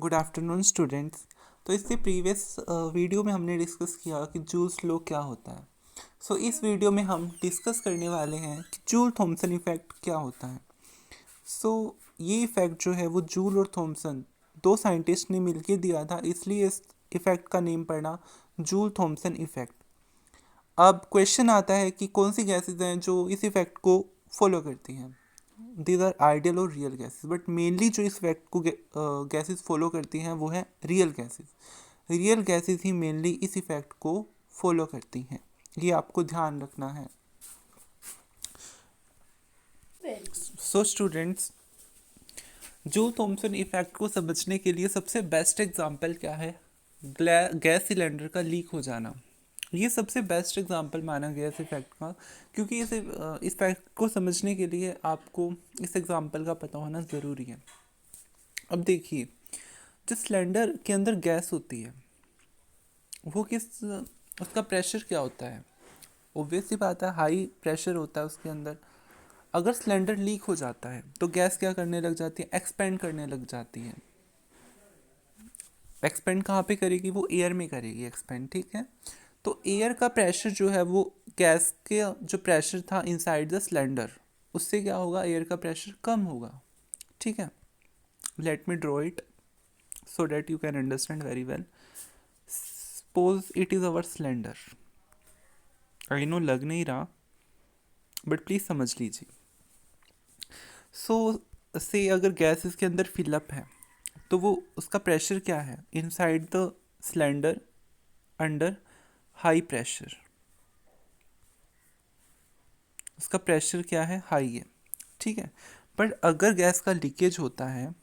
Good afternoon students. तो इससे previous video में हमने डिस्कस किया कि जूल्स लॉ क्या होता है। इस वीडियो में हम डिस्कस करने वाले हैं कि जूल थॉमसन इफ़ेक्ट क्या होता है। ये इफ़ेक्ट जो है वो जूल और थॉमसन दो साइंटिस्ट ने मिलकर दिया था, इसलिए इस इफ़ेक्ट का नेम पड़ा जूल थॉमसन इफ़ेक्ट। अब क्वेश्चन आता है कि कौन सी गैसेज हैं जो इस इफ़ेक्ट को फॉलो करती हैं। दीज आर आइडियल और रियल गैसेस, बट मेनली जो इस फैक्ट को गैसेस फॉलो करती हैं वो है रियल गैसेस। रियल गैसेस ही मेनली इस इफेक्ट को फॉलो करती हैं, ये आपको ध्यान रखना है। स्टूडेंट्स, जूल थॉमसन इफेक्ट को समझने के लिए सबसे बेस्ट एग्जांपल क्या है? गैस सिलेंडर का लीक हो जाना। ये सबसे बेस्ट एग्जांपल माना गया इस इफेक्ट का, क्योंकि इस फैक्ट को समझने के लिए आपको इस एग्जांपल का पता होना ज़रूरी है। अब देखिए, जो सिलेंडर के अंदर गैस होती है वो उसका प्रेशर क्या होता है? ऑब्वियस सी बात है, हाई प्रेशर होता है उसके अंदर। अगर सिलेंडर लीक हो जाता है तो गैस क्या करने लग जाती है? एक्सपेंड करने लग जाती है। एक्सपेंड कहाँ पे करेगी? वो एयर में करेगी एक्सपेंड, ठीक है। तो एयर का प्रेशर जो है वो गैस के जो प्रेशर था इनसाइड द सिलेंडर, उससे क्या होगा? एयर का प्रेशर कम होगा, ठीक है। Let me draw it so that you can understand very well. Suppose it is our cylinder. I know लग नहीं रहा, बट प्लीज़ समझ लीजिए। से अगर गैस इसके अंदर फिलअप है तो वो उसका प्रेशर क्या है? Inside the cylinder under high pressure, उसका प्रेशर क्या है? हाई है, ठीक है। बट अगर गैस का लीकेज होता है,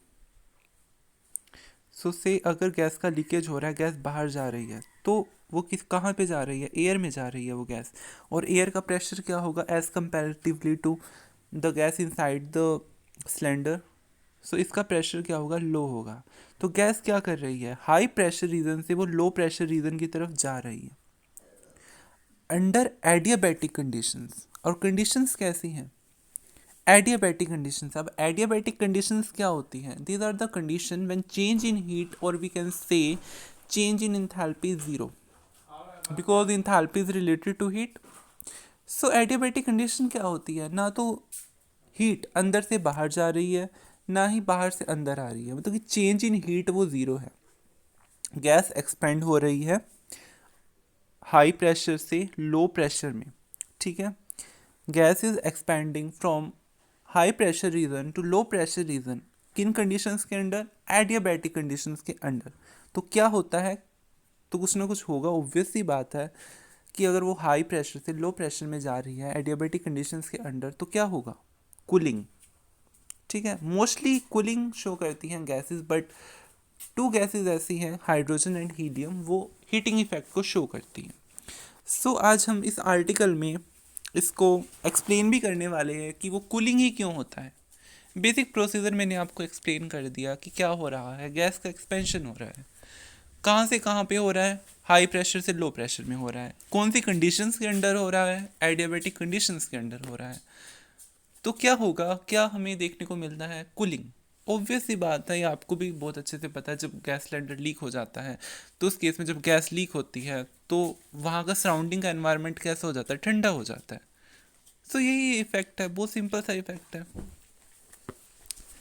से अगर गैस का लीकेज हो रहा है, गैस बाहर जा रही है, तो वो कहाँ पे जा रही है? एयर में जा रही है वो गैस। और एयर का प्रेशर क्या होगा as comparatively to the gas inside the cylinder? इसका प्रेशर क्या होगा? लो होगा। तो गैस क्या कर रही है? हाई प्रेशर रीजन से वो लो प्रेशर रीजन की तरफ जा रही है अंडर एडियाबैटिक कंडीशंस। और कंडीशंस कैसी हैं? Adiabatic conditions. अब एडियाबैटिक कंडीशंस क्या होती हैं? These are the condition when change in heat और we can say change in enthalpy is zero, because enthalpy is related to heat. Adiabatic condition क्या होती है? ना तो हीट अंदर से बाहर जा रही है, ना ही बाहर से अंदर आ रही है, मतलब कि चेंज इन हीट वो ज़ीरो है। गैस एक्सपेंड हो रही है हाई प्रेशर से लो प्रेशर में, ठीक है। Gas is expanding from high pressure region to low pressure region. किन कंडीशंस के अंडर? एडियाबैटिक कंडीशंस के अंडर। तो क्या होता है? तो कुछ ना कुछ होगा, ऑब्वियस सी बात है कि अगर वो हाई प्रेशर से लो प्रेशर में जा रही है एडियाबैटिक कंडीशंस के अंडर, तो क्या होगा? कूलिंग, ठीक है। मोस्टली कूलिंग शो करती हैं गैसेस, बट टू गैसेस ऐसी हैं, हाइड्रोजन एंड हीलियम, वो हीटिंग इफेक्ट को शो करती हैं। आज हम इस आर्टिकल में इसको एक्सप्लेन भी करने वाले हैं कि वो कूलिंग ही क्यों होता है। बेसिक प्रोसीजर मैंने आपको एक्सप्लेन कर दिया कि क्या हो रहा है। गैस का एक्सपेंशन हो रहा है, कहाँ से कहाँ पे हो रहा है? हाई प्रेशर से लो प्रेशर में हो रहा है। कौन सी कंडीशंस के अंडर हो रहा है? एडियाबैटिक कंडीशंस के अंडर हो रहा है। तो क्या होगा? क्या हमें देखने को मिलता है? कूलिंग। ऑब्वियस सी बात है, ये आपको भी बहुत अच्छे से पता है। जब गैस सिलेंडर लीक हो जाता है तो उस केस में जब गैस लीक होती है तो वहाँ का सराउंडिंग का एनवायरनमेंट कैसा हो जाता है? ठंडा हो जाता है। यही इफेक्ट है, बहुत सिंपल सा इफेक्ट है।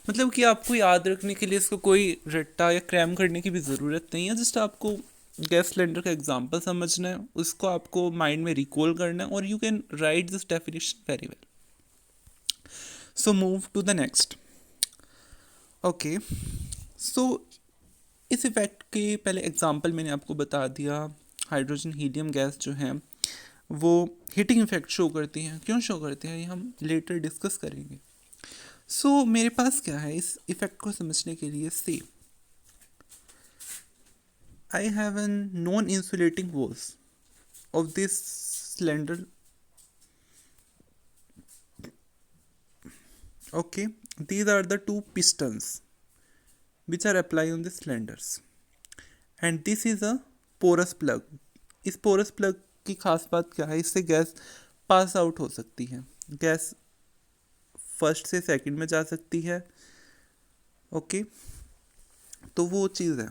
मतलब कि आपको याद रखने के लिए इसको कोई रट्टा या क्रैम करने की भी ज़रूरत नहीं है। जस्ट आपको गैस सिलेंडर का एग्जांपल समझना है, उसको आपको माइंड में रिकॉल करना है, और you can write this definition very well. Move to the next. Okay, so इस इफ़ेक्ट के पहले एग्जांपल मैंने आपको बता दिया। हाइड्रोजन हीलियम गैस जो है वो हीटिंग इफेक्ट शो करती हैं। क्यों शो करते हैं ये हम लेटर डिस्कस करेंगे। मेरे पास क्या है इस इफेक्ट को समझने के लिए? से I have an non insulating walls of this cylinder. Okay, these are the two pistons which are applied on the cylinders, and this is a porous plug. इस पोरस प्लग की खास बात क्या है? इससे गैस पास आउट हो सकती है, गैस फर्स्ट से सेकंड में जा सकती है। ओके, तो वो चीज़ है,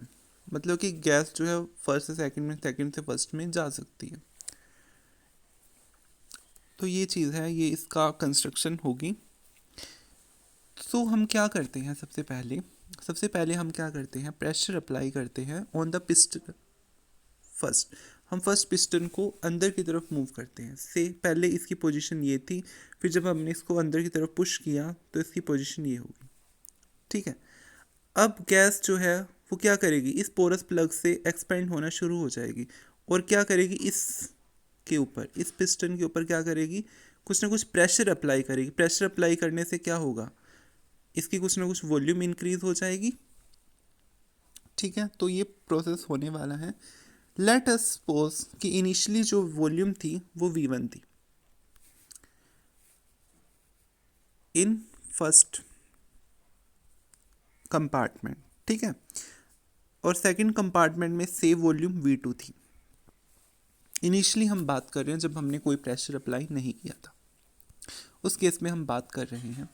मतलब कि गैस जो है फर्स्ट से सेकंड में, सेकंड से फर्स्ट में जा सकती है। तो ये चीज़ है, ये इसका कंस्ट्रक्शन होगी। तो हम क्या करते हैं, सबसे पहले हम क्या करते हैं, प्रेशर अप्लाई करते हैं ऑन द पिस्टन फर्स्ट। हम फर्स्ट पिस्टन को अंदर की तरफ मूव करते हैं। से पहले इसकी पोजीशन ये थी, फिर जब हमने इसको अंदर की तरफ पुश किया तो इसकी पोजीशन ये होगी। ठीक है, अब गैस जो है वो क्या करेगी, इस पोरस प्लग से एक्सपेंड होना शुरू हो जाएगी और क्या करेगी, इस के ऊपर, इस पिस्टन के ऊपर क्या करेगी, कुछ ना कुछ प्रेशर अप्लाई करेगी। प्रेशर अप्लाई करने से क्या होगा, इसकी कुछ ना कुछ वॉल्यूम इंक्रीज हो जाएगी। ठीक है, तो ये प्रोसेस होने वाला है। लेट अस सपोज कि इनिशियली जो वॉल्यूम थी वो V1 थी इन फर्स्ट कंपार्टमेंट। ठीक है, और सेकंड कंपार्टमेंट में सेम वॉल्यूम V2 थी। इनिशियली हम बात कर रहे हैं जब हमने कोई प्रेशर अप्लाई नहीं किया था, उस केस में हम बात कर रहे हैं।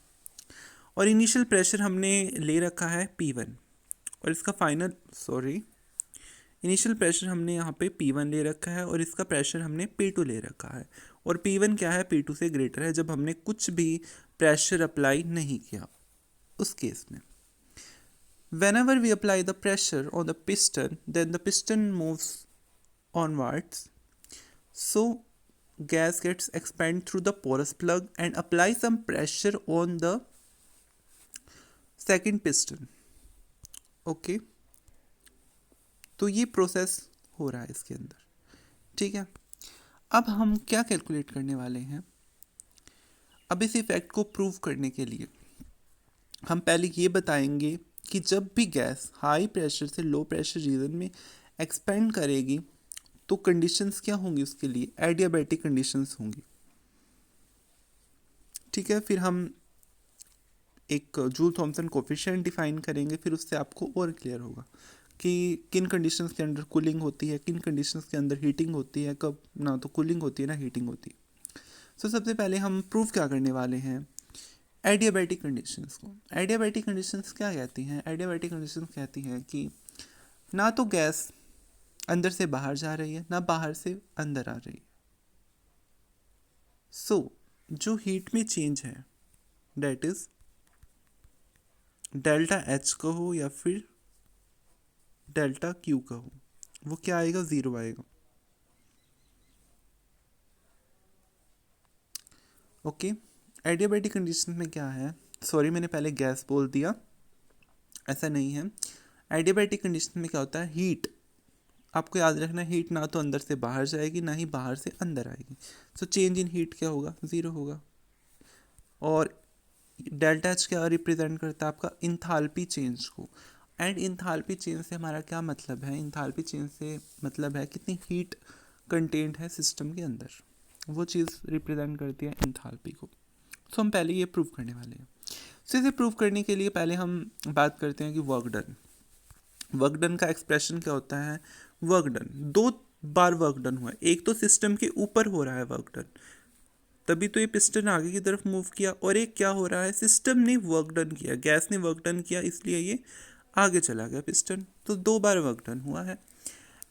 और इनिशियल प्रेशर हमने ले रखा है P1 और इसका इनिशियल प्रेशर हमने यहाँ पे P1 ले रखा है और इसका प्रेशर हमने P2 ले रखा है। और P1 क्या है, P2 से ग्रेटर है जब हमने कुछ भी प्रेशर अप्लाई नहीं किया। उस केस में whenever we apply the pressure on the piston, then the piston moves onwards, so gas gets expanded through the porous plug and apply some pressure on the second piston. Okay, तो ये process हो रहा है इसके अंदर। ठीक है, अब हम क्या कैलकुलेट करने वाले हैं, अब इस इफेक्ट को प्रूव करने के लिए हम पहले ये बताएंगे कि जब भी गैस हाई प्रेशर से लो प्रेशर रीजन में एक्सपेंड करेगी तो कंडीशंस क्या होंगी उसके लिए, एडियाबैटिक कंडीशंस होंगी। ठीक है, फिर हम एक जूल थॉमसन कोफिशिएंट डिफाइन करेंगे, फिर उससे आपको और क्लियर होगा कि किन कंडीशंस के अंदर कूलिंग होती है, किन कंडीशंस के अंदर हीटिंग होती है, कब ना तो कूलिंग होती है ना हीटिंग होती है। सो सबसे पहले हम प्रूव क्या करने वाले हैं, एडियाबैटिक कंडीशंस को। एडियाबैटिक कंडीशंस क्या कहती हैं, एडियाबैटिक कंडीशंस कहती हैं कि ना तो गैस अंदर से बाहर जा रही है ना बाहर से अंदर आ रही है। सो जो हीट में चेंज है डेट इज डेल्टा एच कहो या फिर डेल्टा क्यू कहो, वो क्या आएगा, ज़ीरो आएगा। ओके, एडियाबैटिक कंडीशन में क्या है, सॉरी मैंने पहले गैस बोल दिया, ऐसा नहीं है। एडियाबैटिक कंडीशन में क्या होता है, हीट, आपको याद रखना हीट ना तो अंदर से बाहर जाएगी ना ही बाहर से अंदर आएगी। सो चेंज इन हीट क्या होगा, ज़ीरो होगा। और डेल्टा एच क्या रिप्रेजेंट करता है, आपका इंथाल्पी चेंज को। एंड इंथाल्पी चेंज से हमारा क्या मतलब है, इंथाल्पी चेंज से मतलब है कितनी हीट कंटेंट है सिस्टम के अंदर, वो चीज़ रिप्रेजेंट करती है इंथाल्पी को। तो हम पहले ये प्रूव करने वाले हैं। सो इसे प्रूव करने के लिए पहले हम बात करते हैं कि वर्क डन का एक्सप्रेशन क्या होता है। वर्क डन, दो बार वर्क डन हुआ है, एक तो सिस्टम के ऊपर हो रहा है वर्क डन, तभी तो ये पिस्टन आगे की तरफ मूव किया, और एक क्या हो रहा है, सिस्टम ने वर्क डन किया, गैस ने वर्क डन किया, इसलिए ये आगे चला गया पिस्टन। तो दो बार वर्क डन हुआ है।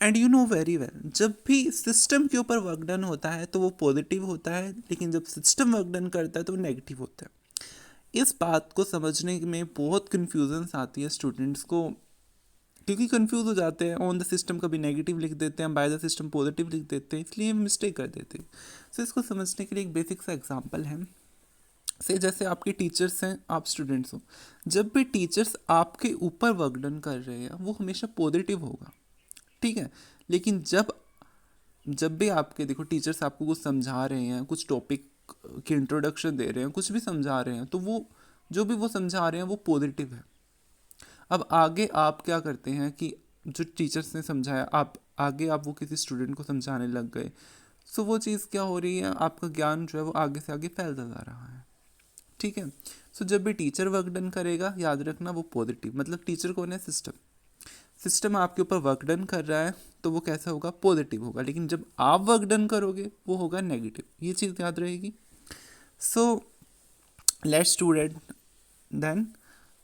And you know very well, जब भी सिस्टम के ऊपर वर्क डन होता है तो वो पॉजिटिव होता है, लेकिन जब सिस्टम वर्क डन करता है तो वो नेगेटिव होता है। इस बात को समझने में बहुत कन्फ्यूजन्स आती है स्टूडेंट्स को, क्योंकि कंफ्यूज हो जाते हैं, ऑन द सिस्टम कभी नेगेटिव लिख देते हैं, बाय द सिस्टम पॉजिटिव लिख देते हैं, इसलिए मिस्टेक कर देते हैं। सो इसको समझने के लिए एक बेसिक सा एग्जांपल है, से जैसे आपके टीचर्स हैं, आप स्टूडेंट्स हो, जब भी टीचर्स आपके ऊपर वर्क डन कर रहे हैं वो हमेशा पॉजिटिव होगा। ठीक है, लेकिन जब भी आपके देखो टीचर्स आपको कुछ समझा रहे हैं, कुछ टॉपिक की इंट्रोडक्शन दे रहे हैं, कुछ भी समझा रहे हैं, तो वो जो भी वो समझा रहे हैं वो पॉजिटिव है। अब आगे आप क्या करते हैं कि जो टीचर्स ने समझाया आप वो किसी स्टूडेंट को समझाने लग गए, सो वो चीज़ क्या हो रही है, आपका ज्ञान जो है वो आगे से आगे फैलता जा रहा है। ठीक है, सो जब भी टीचर वर्क डन करेगा याद रखना वो पॉजिटिव, मतलब टीचर कौन है, सिस्टम आपके ऊपर वर्क डन कर रहा है तो वो कैसा होगा, पॉजिटिव होगा, लेकिन जब आप वर्क डन करोगे वो होगा नेगेटिव, ये चीज़ याद रहेगी। So let's student then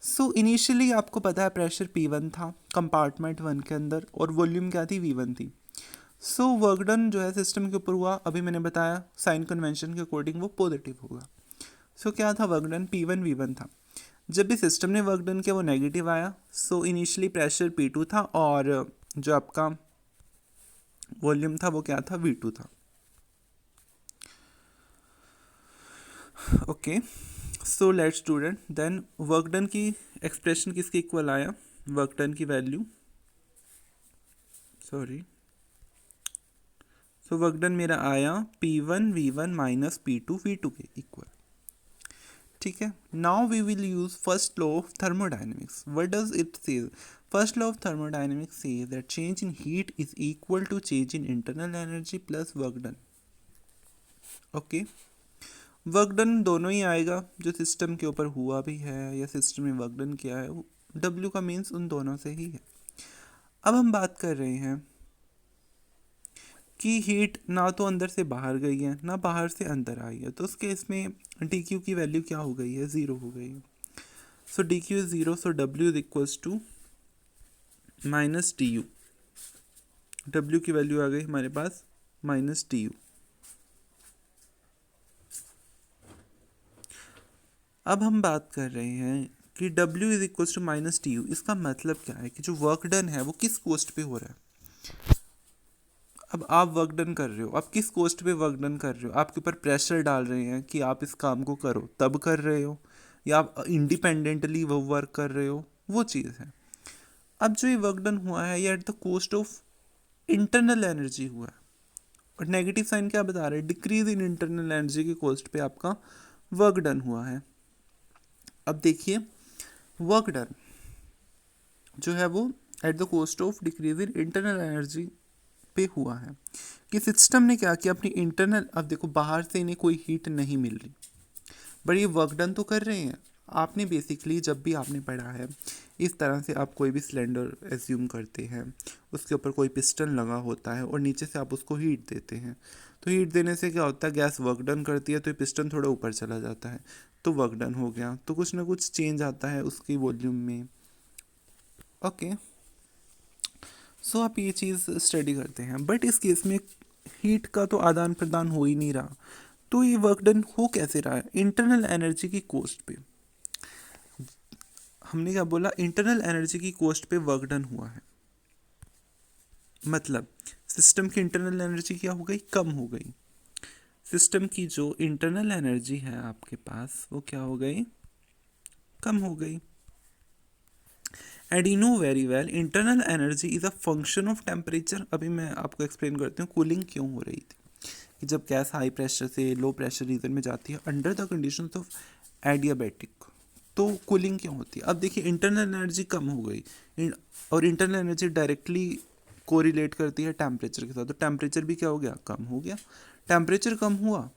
so initially आपको पता है प्रेशर P1 था कंपार्टमेंट 1 के अंदर और वॉल्यूम क्या थी, V1 थी। सो वर्क डन जो है सिस्टम के ऊपर हुआ, अभी मैंने बताया साइन कन्वेंशन के अकॉर्डिंग वो पॉजिटिव होगा। सो क्या था वर्क डन, P1 V1 था। जब भी सिस्टम ने वर्क डन किया वो नेगेटिव आया। सो इनिशियली प्रेशर P2 था और जो आपका वॉल्यूम था वो क्या था, V2 था। Okay, so let's student then work done की एक्सप्रेशन किसके इक्वल आया, वर्क डन की value, sorry, so work done मेरा आया P1 V1 minus P2 V2 के इक्वल। ठीक है, now we will use first law of thermodynamics. What does it says? First law of thermodynamics says that change in heat is equal to change in internal energy plus work done. Okay, work done दोनों ही आएगा, जो system के ऊपर हुआ भी है या सिस्टम ने वर्क डन किया है, W का मीन्स उन दोनों से ही है। अब हम बात कर रहे हैं कि हीट ना तो अंदर से बाहर गई है ना बाहर से अंदर आई है, तो उस केस में डी क्यू की वैल्यू क्या हो गई है, ज़ीरो हो गई है। So D Q is zero, so W is equals to minus D U. W की वैल्यू आ गई हमारे पास माइनस डी यू। अब हम बात कर रहे हैं कि W is equals to minus D U. इसका मतलब क्या है कि जो वर्क डन है वो किस कोस्ट पे हो रहा है। अब आप वर्क डन कर रहे हो, आप किस कोस्ट पे वर्क डन कर रहे हो, आपके ऊपर प्रेशर डाल रहे हैं कि आप इस काम को करो, तब कर रहे हो या आप इंडिपेंडेंटली वो वर्क कर रहे हो, वो चीज़ है। अब जो ये वर्क डन हुआ है ये at the cost of internal energy हुआ है, और नेगेटिव साइन क्या बता रहे हैं, डिक्रीज इन इंटरनल एनर्जी के कॉस्ट पे आपका वर्क डन हुआ है। अब देखिए वर्क डन जो है वो at the cost of decrease in internal energy पे हुआ है कि सिस्टम ने क्या किया, अपनी इंटरनल, अब देखो बाहर से इन्हें कोई हीट नहीं मिल रही, बट ये वर्क डन तो कर रहे हैं। आपने बेसिकली जब भी आपने पढ़ा है इस तरह से, आप कोई भी सिलेंडर एज्यूम करते हैं, उसके ऊपर कोई पिस्टन लगा होता है और नीचे से आप उसको हीट देते हैं, तो हीट देने से क्या होता है, गैस वर्क डन करती है, तो ये पिस्टन थोड़ा ऊपर चला जाता है, तो वर्क डन हो गया, तो कुछ ना कुछ चेंज आता है उसकी वॉल्यूम में। ओके, सो आप ये चीज़ स्टडी करते हैं, बट इस केस में हीट का तो आदान प्रदान हो ही नहीं रहा, तो ये वर्क डन हो कैसे रहा है, इंटरनल एनर्जी की कॉस्ट पे। हमने क्या बोला, इंटरनल एनर्जी की कॉस्ट पे वर्क डन हुआ है, मतलब सिस्टम की इंटरनल एनर्जी क्या हो गई, कम हो गई। सिस्टम की जो इंटरनल एनर्जी है आपके पास वो क्या हो गई, कम हो गई। And you know very well internal energy is a function of temperature. अभी मैं आपको एक्सप्लेन करती हूँ कूलिंग क्यों हो रही थी, कि जब गैस हाई प्रेशर से लो प्रेशर रीजन में जाती है under the condition of adiabatic, तो कूलिंग क्यों होती है। अब देखिए इंटरनल एनर्जी कम हो गई, और इंटरनल एनर्जी डायरेक्टली कोरिलेट करती है टेम्परेचर के साथ, तो टेम्परेचर भी क्या हो गया, कम हो गया। टेम्परेचर कम हुआ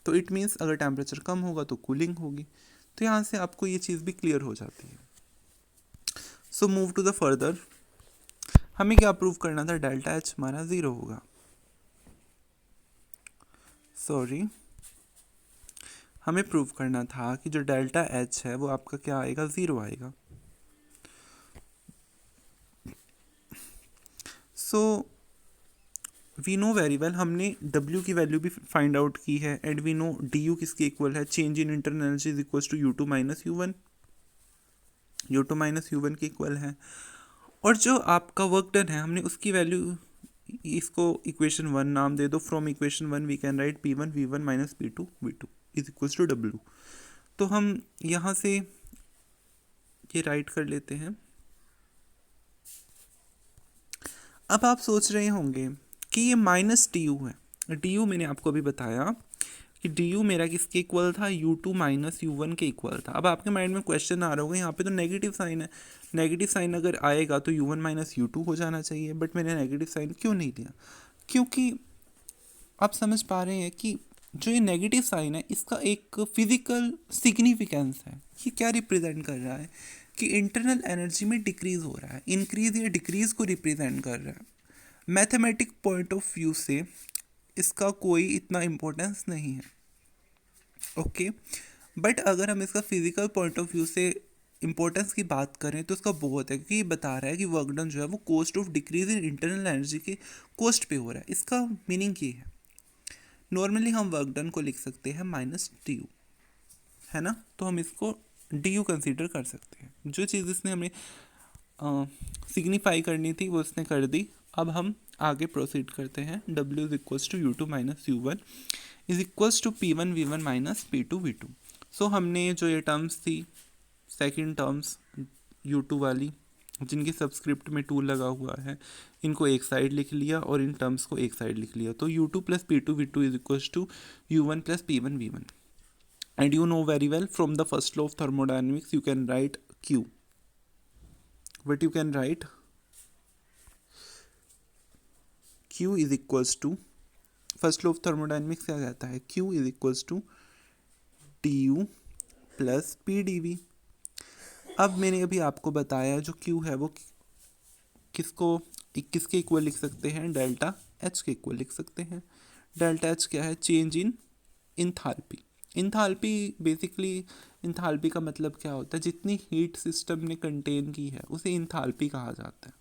तो इट मीन्स अगर टेम्परेचर कम होगा तो कूलिंग होगी, तो यहाँ से आपको ये चीज़ भी क्लियर हो जाती है। So move to the further, हमें क्या प्रूव करना था, डेल्टा एच हमारा ज़ीरो होगा, सॉरी, हमें प्रूव करना था कि जो डेल्टा एच है वो आपका क्या आएगा, ज़ीरो आएगा। So we know very well, हमने W की वैल्यू भी फाइंड आउट की है, and we know D U किसके इक्वल है, change in internal energy is equal to U2 minus U1, U2 minus U1 के इक्वल है। और जो आपका वर्क डन है हमने उसकी वैल्यू, इसको इक्वेशन 1 नाम दे दो, from equation 1 we can write P1 V1 minus P2 V2 is equal to W। तो हम यहाँ से ये राइट कर लेते हैं। अब आप सोच रहे होंगे कि ये माइनस डी यू है, डी यू मैंने आपको अभी बताया कि डी यू मेरा किसके इक्वल था, U2 माइनस U1 के इक्वल था। अब आपके माइंड में क्वेश्चन आ रहा होगा, यहाँ पे तो नेगेटिव साइन है, नेगेटिव साइन अगर आएगा तो U1 माइनस U2 हो जाना चाहिए, बट मैंने नेगेटिव साइन क्यों नहीं दिया, क्योंकि आप समझ पा रहे हैं कि जो ये नेगेटिव साइन है इसका एक फिजिकल सिग्निफिकेंस है। ये क्या रिप्रेजेंट कर रहा है कि इंटरनल एनर्जी में डिक्रीज हो रहा है, इंक्रीज या डिक्रीज को रिप्रेजेंट कर रहा है। मैथमेटिक पॉइंट ऑफ व्यू से इसका कोई इतना इम्पोर्टेंस नहीं है, ओके। बट अगर हम इसका फिजिकल पॉइंट ऑफ व्यू से इंपॉर्टेंस की बात करें तो इसका बहुत है, क्योंकि ये बता रहा है कि वर्क डन जो है वो cost of decrease in internal energy के कॉस्ट पे हो रहा है। इसका मीनिंग ये है, नॉर्मली हम वर्क डन को लिख सकते हैं माइनस डी यू, है ना, तो हम इसको डी यू कंसिडर कर सकते हैं। जो चीज़ इसने हमें सिग्निफाई करनी थी वो इसने कर दी। अब हम आगे प्रोसीड करते हैं। W is equals to U two minus U one is equals to P one V one minus P two V two. So हमने जो ये टर्म्स थी, सेकेंड टर्म्स U2 वाली, जिनकी सबस्क्रिप्ट में 2 लगा हुआ है, इनको एक साइड लिख लिया और इन टर्म्स को एक साइड लिख लिया। तो U2 plus P two V two is equals to U1 plus P one V one. And you know very well from the first law of thermodynamics you can write Q. What you can write? Q is equals to, first law of thermodynamics क्या कहता है, Q is equals to du plus P D V. अब मैंने अभी आपको बताया जो Q है वो किसके इक्वल लिख सकते हैं, डेल्टा H के इक्वल लिख सकते हैं। डेल्टा H क्या है, चेंज इन इंथाल्पी। इंथाल्पी बेसिकली, इंथाल्पी का मतलब क्या होता है, जितनी हीट सिस्टम ने कंटेन की है उसे इंथाल्पी कहा जाता है।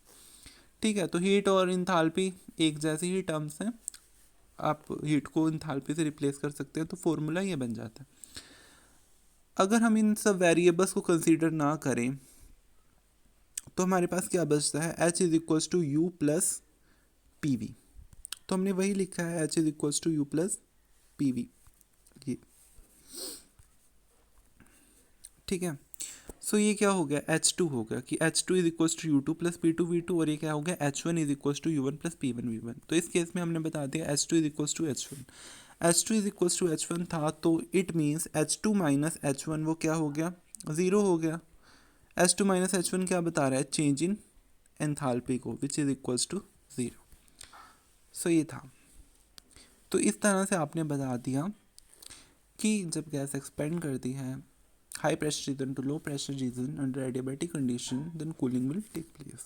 ठीक है, तो हीट और इंथाल्पी एक जैसी ही टर्म्स हैं, आप हीट को इंथाल्पी से रिप्लेस कर सकते हैं, तो फॉर्मूला ये बन जाता है। अगर हम इन सब वेरिएबल्स को कंसीडर ना करें तो हमारे पास क्या बचता है, H is equals to U plus P V. तो हमने वही लिखा है, H is equals to U plus P V, ये ठीक है। सो ये क्या हो गया, H2 हो गया कि H2 is equals to U two plus P two V two, और ये क्या हो गया, H1 is equals to U one plus P one V one. तो इस केस में हमने बता दिया H2 is equals to H1। H2 is equals to H1 था, तो it means H2 minus H1 वो क्या हो गया, ज़ीरो हो गया। H2 माइनस H1 क्या बता रहा है, चेंज इन एंथैल्पी को, which is equals to zero. So ये था। तो इस तरह से आपने बता दिया कि जब गैस एक्सपेंड करती है high pressure region to low pressure region under adiabatic condition then cooling will take place।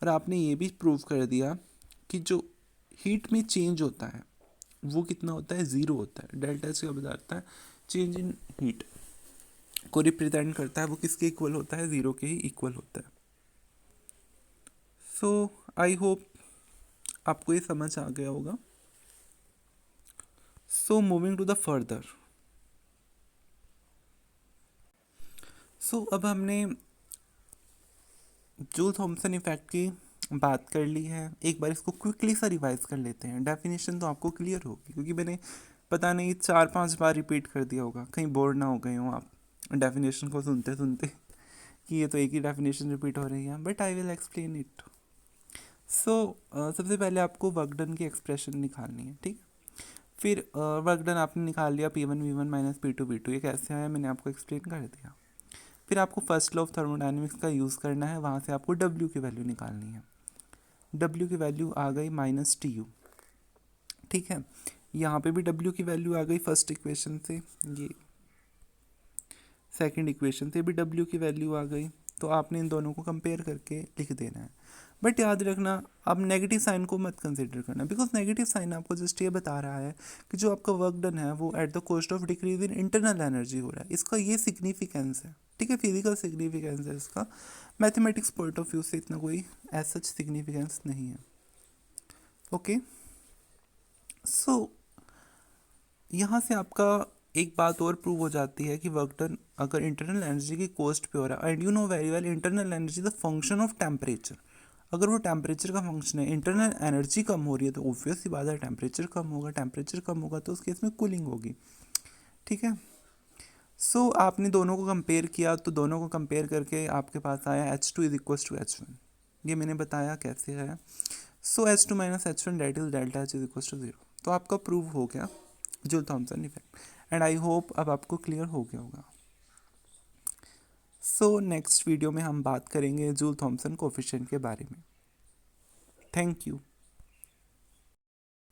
और आपने ये भी प्रूव कर दिया कि जो हीट में चेंज होता है वो कितना होता है, ज़ीरो होता है। डेल्टा एच क्या बताता है, चेंज इन हीट को रिप्रेजेंट करता है, वो किसके इक्वल होता है, ज़ीरो के ही इक्वल होता है। सो आई होप आपको ये समझ आ गया होगा। So moving to the further. So अब हमने जूल थॉमसन इफेक्ट की बात कर ली है, एक बार इसको क्विकली सा रिवाइज कर लेते हैं। डेफिनेशन तो आपको क्लियर होगी क्योंकि मैंने पता नहीं 4-5 बार रिपीट कर दिया होगा, कहीं बोर ना हो गए हो आप डेफिनेशन को सुनते सुनते कि ये तो एक ही डेफिनेशन रिपीट हो रही है, but I will explain it. So सबसे पहले आपको वर्क डन की एक्सप्रेशन निकालनी है, ठीक। फिर वर्क डन आपने निकाल लिया P1 V1 minus P2 V2, ये कैसे आया मैंने आपको एक्सप्लेन कर दिया। फिर आपको फर्स्ट लॉ ऑफ थर्मोडायनेमिक्स का यूज़ करना है, वहाँ से आपको W की वैल्यू निकालनी है। W की वैल्यू आ गई माइनस टी यू, ठीक है। यहाँ पे भी W की वैल्यू आ गई फर्स्ट इक्वेशन से, ये सेकंड इक्वेशन से भी W की वैल्यू आ गई। तो आपने इन दोनों को कंपेयर करके लिख देना है। बट याद रखना, आप नेगेटिव साइन को मत कंसिडर करना, बिकॉज नेगेटिव साइन आपको जस्ट ये बता रहा है कि जो आपका वर्क डन है वो at the cost of decrease in internal energy हो रहा है। इसका ये सिग्निफिकेंस है, ठीक है, फिजिकल सिग्निफिकेंस है इसका। मैथमेटिक्स पॉइंट ऑफ व्यू से इतना कोई एज सच सिग्निफिकेंस नहीं है। ओके, सो यहाँ से आपका एक बात और प्रूव हो जाती है कि वर्क डन अगर इंटरनल एनर्जी की कॉस्ट पे हो रहा है, and you know very well internal energy the function of temperature. अगर वो टेम्परेचर का फंक्शन है, इंटरनल एनर्जी कम हो रही है तो ऑब्वियस सी बात है टेम्परेचर कम होगा, टेम्परेचर कम होगा तो उस केस में कूलिंग होगी, ठीक है। सो आपने दोनों को कंपेयर किया, तो दोनों को कंपेयर करके आपके पास आया H2 is equal to H1। ये मैंने बताया कैसे है। So H2 minus H1 that is delta H is equal to zero. तो आपका प्रूव हो गया Joule Thomson effect, and I hope अब आपको क्लियर हो गया होगा। सो नेक्स्ट वीडियो में हम बात करेंगे जूल थॉमसन कोफिशिएंट के बारे में। Thank you.